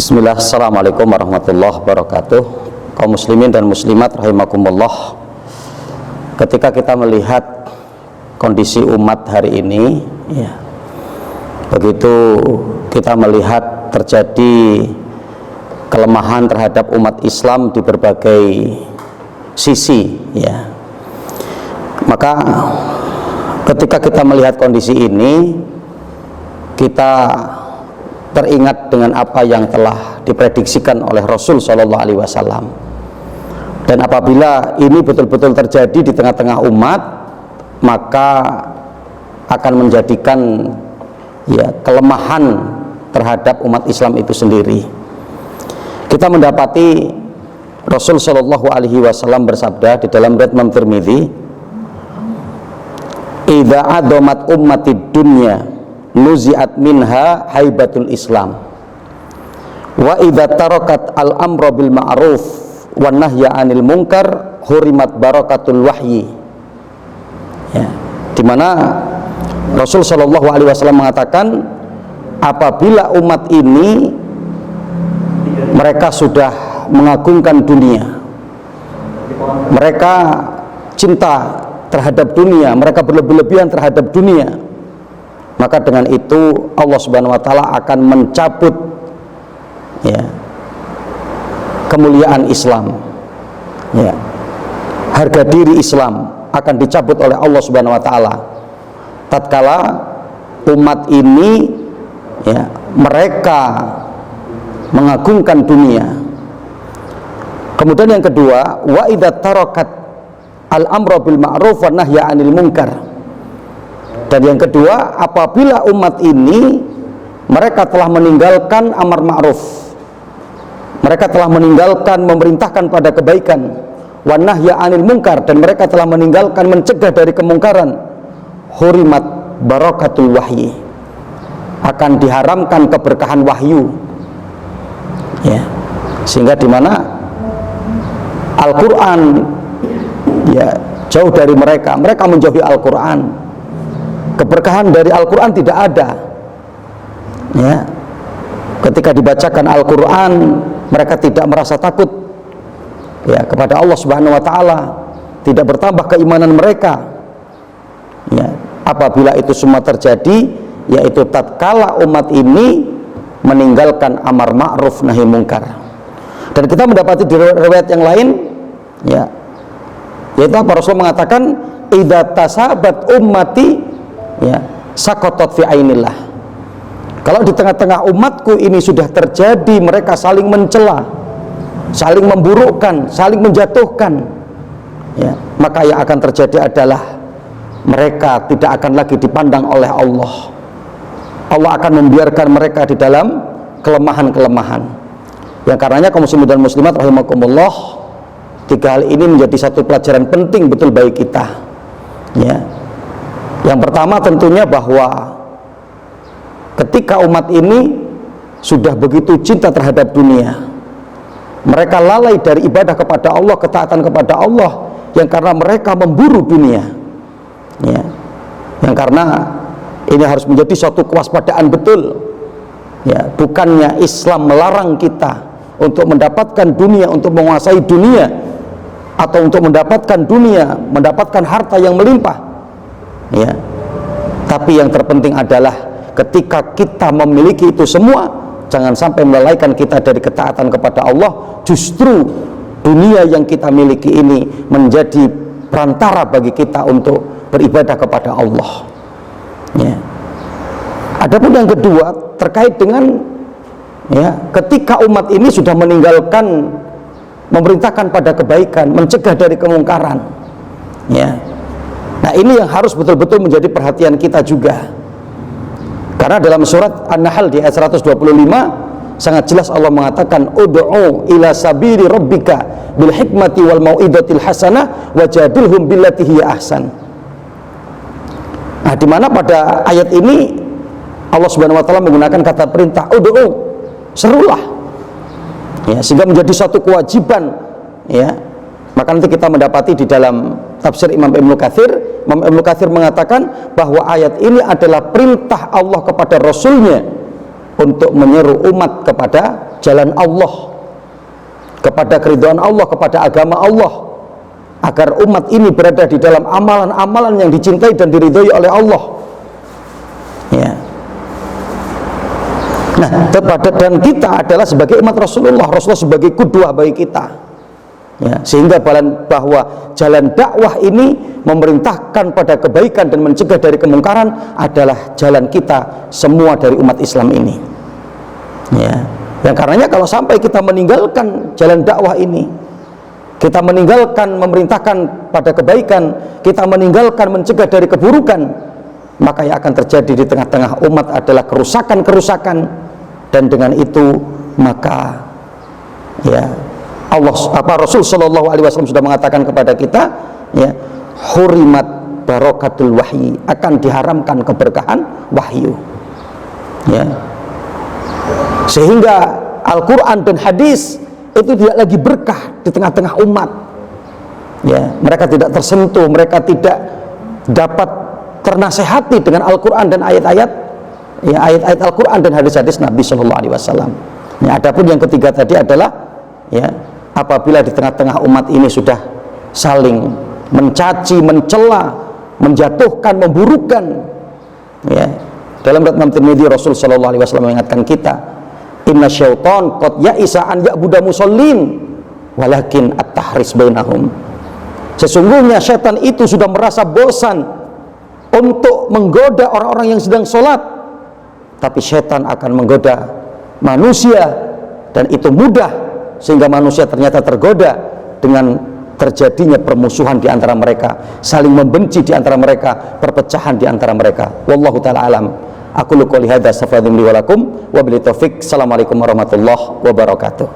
Bismillah, assalamualaikum warahmatullahi wabarakatuh. Kaum muslimin dan muslimat rahimakumullah. Ketika kita melihat kondisi umat hari ini, ya, begitu kita melihat terjadi kelemahan terhadap umat Islam di berbagai sisi, ya, maka ketika kita melihat kondisi ini, kita teringat dengan apa yang telah diprediksikan oleh Rasul Shallallahu Alaihi Wasallam. Dan apabila ini betul-betul terjadi di tengah-tengah umat, maka akan menjadikan kelemahan terhadap umat Islam itu sendiri. Kita mendapati Rasul Shallallahu Alaihi Wasallam bersabda di dalam riwayat Imam Tirmidzi, "Idza adomat ummatid dunya nuzi'at minha haibatul Islam wa idza tarakat al-amra bil ma'ruf wan nahya 'anil munkar hurimat barakatul wahyi." Ya, di mana Rasul Shallallahu Alaihi Wasallam mengatakan, apabila umat ini mereka sudah mengagungkan dunia, mereka cinta terhadap dunia, mereka berlebih-lebihan terhadap dunia, maka dengan itu Allah Subhanahu wa taala akan mencabut kemuliaan Islam, harga diri Islam akan dicabut oleh Allah Subhanahu wa taala tatkala umat ini mereka mengagungkan dunia. Kemudian yang kedua, wa idza tarakat al-amra bil ma'ruf wan nahya 'anil munkar. Dan yang kedua, apabila umat ini mereka telah meninggalkan amar ma'ruf, mereka telah meninggalkan memerintahkan pada kebaikan, wan nahya 'anil munkar, dan mereka telah meninggalkan mencegah dari kemungkaran, hurimat barakatul wahyi, akan diharamkan keberkahan wahyu. Ya, sehingga di mana Al-Qur'an jauh dari mereka, mereka menjauhi Al-Qur'an. Keberkahan dari Al-Quran tidak ada. Ya, ketika dibacakan Al-Quran, mereka tidak merasa takut kepada Allah Subhanahu Wa Taala, tidak bertambah keimanan mereka. Ya, apabila itu semua terjadi, yaitu tatkala umat ini meninggalkan amar ma'ruf nahi mungkar. Dan kita mendapati di riwayat yang lain, yaitu apa? Rasul mengatakan, idza tasabat ummati sakotot fi ainillah. Kalau di tengah-tengah umatku ini sudah terjadi mereka saling mencela, saling memburukkan, saling menjatuhkan, maka yang akan terjadi adalah mereka tidak akan lagi dipandang oleh Allah. Allah akan membiarkan mereka di dalam kelemahan-kelemahan. Yang karenanya kaum muslimin dan muslimat rahimakumullah, tiga hal ini menjadi satu pelajaran penting betul bagi kita. Yang pertama tentunya bahwa ketika umat ini sudah begitu cinta terhadap dunia, mereka lalai dari ibadah kepada Allah, ketaatan kepada Allah, yang karena mereka memburu dunia. Yang karena ini harus menjadi suatu kewaspadaan betul. Bukannya Islam melarang kita untuk mendapatkan dunia, untuk menguasai dunia, atau untuk mendapatkan dunia, mendapatkan harta yang melimpah. Tapi yang terpenting adalah ketika kita memiliki itu semua, jangan sampai melalaikan kita dari ketaatan kepada Allah. Justru dunia yang kita miliki ini menjadi perantara bagi kita untuk beribadah kepada Allah. Adapun yang kedua terkait dengan ketika umat ini sudah meninggalkan memerintahkan pada kebaikan, mencegah dari kemungkaran. Nah, ini yang harus betul-betul menjadi perhatian kita juga. Karena dalam surat An-Nahl di ayat 125 sangat jelas Allah mengatakan, ud'u ila sabili rabbika bil hikmati wal mau'izatil hasanah wajadilhum billati hiya ahsan. Nah, di mana pada ayat ini Allah Subhanahu wa taala menggunakan kata perintah ud'u, serulah. Sehingga menjadi satu kewajiban. Maka nanti kita mendapati di dalam tafsir Imam Ibnu Katsir mengatakan bahwa ayat ini adalah perintah Allah kepada Rasulnya untuk menyeru umat kepada jalan Allah, kepada keridhaan Allah, kepada agama Allah, agar umat ini berada di dalam amalan-amalan yang dicintai dan diridhoi oleh Allah. Ya. Nah, dan kita adalah sebagai umat Rasulullah sebagai qudwah bagi kita. Ya, sehingga bahwa jalan dakwah ini memerintahkan pada kebaikan dan mencegah dari kemungkaran adalah jalan kita semua dari umat Islam ini. Ya, yang karenanya kalau sampai kita meninggalkan jalan dakwah ini, kita meninggalkan memerintahkan pada kebaikan, kita meninggalkan mencegah dari keburukan, maka yang akan terjadi di tengah-tengah umat adalah kerusakan-kerusakan, dan dengan itu maka ya Rasul Shallallahu Alaihi Wasallam sudah mengatakan kepada kita, ya, hurimat barokatul wahyi, akan diharamkan keberkahan wahyu. Ya, sehingga Al-Quran dan hadis itu tidak lagi berkah di tengah-tengah umat. Ya, mereka tidak tersentuh, mereka tidak dapat ternasehati dengan Al-Quran dan ayat-ayat, ya, ayat-ayat Al-Quran dan hadis-hadis Nabi Shallallahu Alaihi Wasallam. Ya, adapun yang ketiga tadi adalah, ya, apabila di tengah-tengah umat ini sudah saling mencaci, mencela, menjatuhkan, memburukan, ya, dalam riwayat Imam Tirmidzi Rasul Shallallahu Alaihi Wasallam mengingatkan kita, inna syaitan qad ya'isa an ya'buda musallin walakin at-tahris bainahum. Sesungguhnya syaitan itu sudah merasa bosan untuk menggoda orang-orang yang sedang sholat, tapi syaitan akan menggoda manusia, dan itu mudah sehingga manusia ternyata tergoda dengan terjadinya permusuhan di antara mereka, saling membenci di antara mereka, perpecahan di antara mereka. Wallahu ta'ala alam. Aku qouli hadza, astaghfirullahi wa lakum wa billahi taufik. Assalamualaikum warahmatullahi wabarakatuh.